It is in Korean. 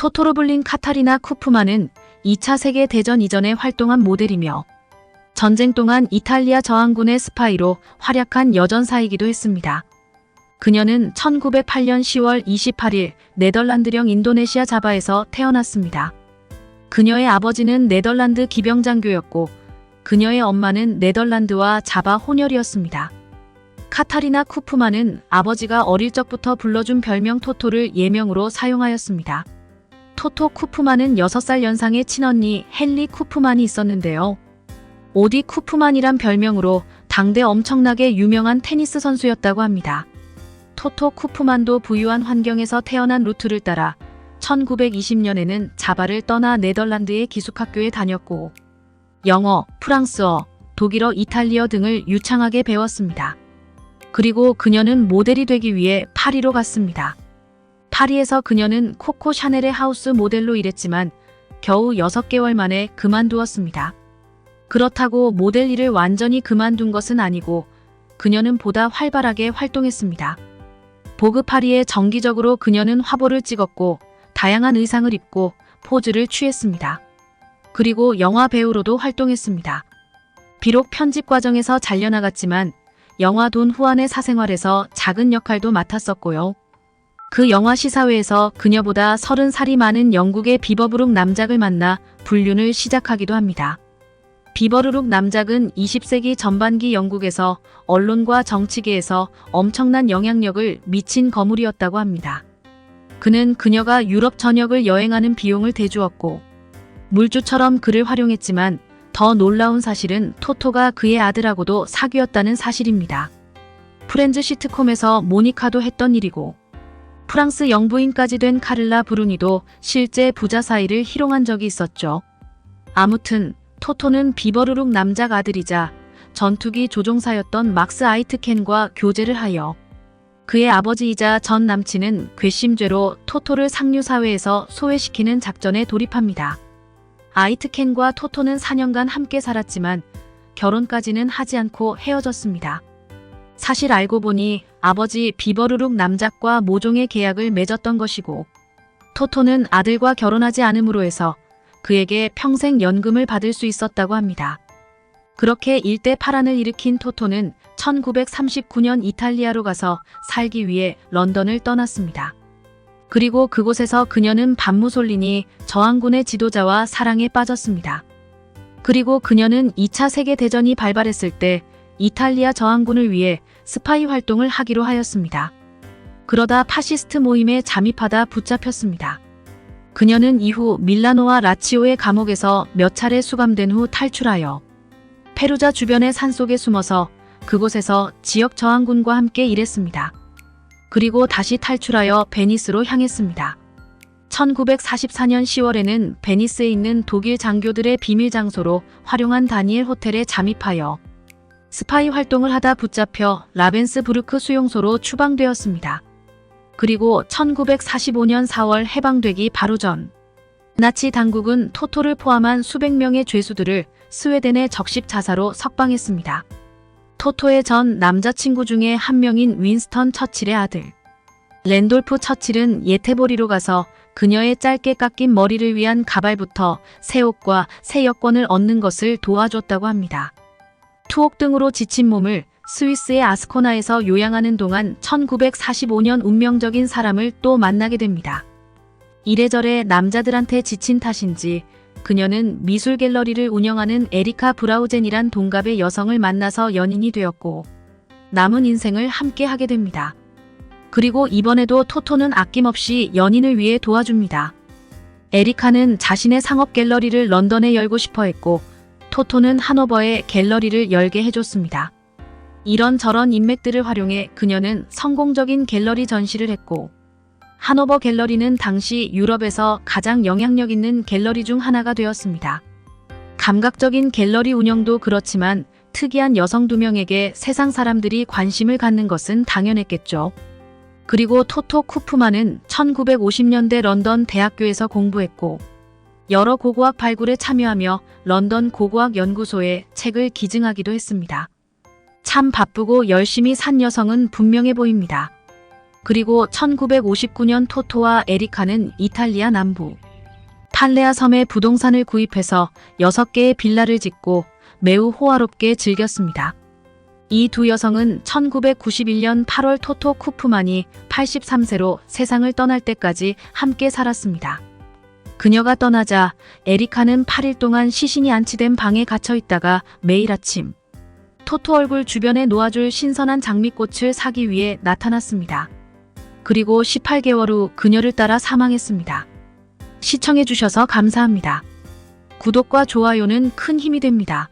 토토로 불린 카타리나 쿠프만은 2차 세계대전 이전에 활동한 모델이며 전쟁 동안 이탈리아 저항군의 스파이로 활약한 여전사이기도 했습니다. 그녀는 1908년 10월 28일 네덜란드령 인도네시아 자바에서 태어났습니다. 그녀의 아버지는 네덜란드 기병장교였고 그녀의 엄마는 네덜란드와 자바 혼혈이었습니다. 카타리나 쿠프만은 아버지가 어릴 적부터 불러준 별명 토토를 예명으로 사용하였습니다. 토토 쿠프만은 6살 연상의 친언니 헨리 쿠프만이 있었는데요. 오디 쿠프만이란 별명으로 당대 엄청나게 유명한 테니스 선수였다고 합니다. 토토 쿠프만도 부유한 환경에서 태어난 루트를 따라 1920년에는 자바를 떠나 네덜란드의 기숙학교에 다녔고 영어, 프랑스어, 독일어, 이탈리아 등을 유창하게 배웠습니다. 그리고 그녀는 모델이 되기 위해 파리로 갔습니다. 파리에서 그녀는 코코 샤넬의 하우스 모델로 일했지만 겨우 6개월 만에 그만두었습니다. 그렇다고 모델 일을 완전히 그만둔 것은 아니고 그녀는 보다 활발하게 활동했습니다. 보그 파리에 정기적으로 그녀는 화보를 찍었고 다양한 의상을 입고 포즈를 취했습니다. 그리고 영화 배우로도 활동했습니다. 비록 편집 과정에서 잘려나갔지만 영화 돈 후안의 사생활에서 작은 역할도 맡았었고요. 그 영화 시사회에서 그녀보다 30살이 많은 영국의 비버브룩 남작을 만나 불륜을 시작하기도 합니다. 비버르룩 남작은 20세기 전반기 영국에서 언론과 정치계에서 엄청난 영향력을 미친 거물이었다고 합니다. 그는 그녀가 유럽 전역을 여행하는 비용을 대주었고 물주처럼 그를 활용했지만 더 놀라운 사실은 토토가 그의 아들하고도 사귀었다는 사실입니다. 프렌즈 시트콤에서 모니카도 했던 일이고 프랑스 영부인까지 된 카를라 브루니도 실제 부자 사이를 희롱한 적이 있었죠. 아무튼 토토는 비버르룩 남작 아들이자 전투기 조종사였던 막스 아이트켄과 교제를 하여 그의 아버지이자 전 남친은 괘씸죄로 토토를 상류사회에서 소외시키는 작전에 돌입합니다. 아이트켄과 토토는 4년간 함께 살았지만 결혼까지는 하지 않고 헤어졌습니다. 사실 알고 보니 아버지 비버르룩 남작과 모종의 계약을 맺었던 것이고 토토는 아들과 결혼하지 않음으로 해서 그에게 평생 연금을 받을 수 있었다고 합니다. 그렇게 일대 파란을 일으킨 토토는 1939년 이탈리아로 가서 살기 위해 런던을 떠났습니다. 그리고 그곳에서 그녀는 반무솔리니 저항군의 지도자와 사랑에 빠졌습니다. 그리고 그녀는 2차 세계대전이 발발했을 때 이탈리아 저항군을 위해 스파이 활동을 하기로 하였습니다. 그러다 파시스트 모임에 잠입하다 붙잡혔습니다. 그녀는 이후 밀라노와 라치오의 감옥에서 몇 차례 수감된 후 탈출하여 페루자 주변의 산속에 숨어서 그곳에서 지역 저항군과 함께 일했습니다. 그리고 다시 탈출하여 베니스로 향했습니다. 1944년 10월에는 베니스에 있는 독일 장교들의 비밀 장소로 활용한 다니엘 호텔에 잠입하여 스파이 활동을 하다 붙잡혀 라벤스부르크 수용소로 추방되었습니다. 그리고 1945년 4월 해방되기 바로 전 나치 당국은 토토를 포함한 수백 명의 죄수들을 스웨덴의 적십 자사로 석방했습니다. 토토의 전 남자친구 중에 한 명인 윈스턴 처칠의 아들 랜돌프 처칠은 예테보리로 가서 그녀의 짧게 깎인 머리를 위한 가발부터 새 옷과 새 여권을 얻는 것을 도와줬다고 합니다. 투옥 등으로 지친 몸을 스위스의 아스코나에서 요양하는 동안 1945년 운명적인 사람을 또 만나게 됩니다. 이래저래 남자들한테 지친 탓인지 그녀는 미술 갤러리를 운영하는 에리카 브라우젠이란 동갑의 여성을 만나서 연인이 되었고 남은 인생을 함께 하게 됩니다. 그리고 이번에도 토토는 아낌없이 연인을 위해 도와줍니다. 에리카는 자신의 상업 갤러리를 런던에 열고 싶어 했고 토토는 하노버에 갤러리를 열게 해줬습니다. 이런저런 인맥들을 활용해 그녀는 성공적인 갤러리 전시를 했고 하노버 갤러리는 당시 유럽에서 가장 영향력 있는 갤러리 중 하나가 되었습니다. 감각적인 갤러리 운영도 그렇지만 특이한 여성 2명에게 세상 사람들이 관심을 갖는 것은 당연했겠죠. 그리고 토토 쿠프만은 1950년대 런던 대학교에서 공부했고 여러 고고학 발굴에 참여하며 런던 고고학 연구소에 책을 기증하기도 했습니다. 참 바쁘고 열심히 산 여성은 분명해 보입니다. 그리고 1959년 토토와 에리카는 이탈리아 남부 팔레아 섬에 부동산을 구입해서 6개의 빌라를 짓고 매우 호화롭게 즐겼습니다. 이 두 여성은 1991년 8월 토토 쿠프만이 83세로 세상을 떠날 때까지 함께 살았습니다. 그녀가 떠나자 에리카는 8일 동안 시신이 안치된 방에 갇혀 있다가 매일 아침 토토 얼굴 주변에 놓아줄 신선한 장미꽃을 사기 위해 나타났습니다. 그리고 18개월 후 그녀를 따라 사망했습니다. 시청해주셔서 감사합니다. 구독과 좋아요는 큰 힘이 됩니다.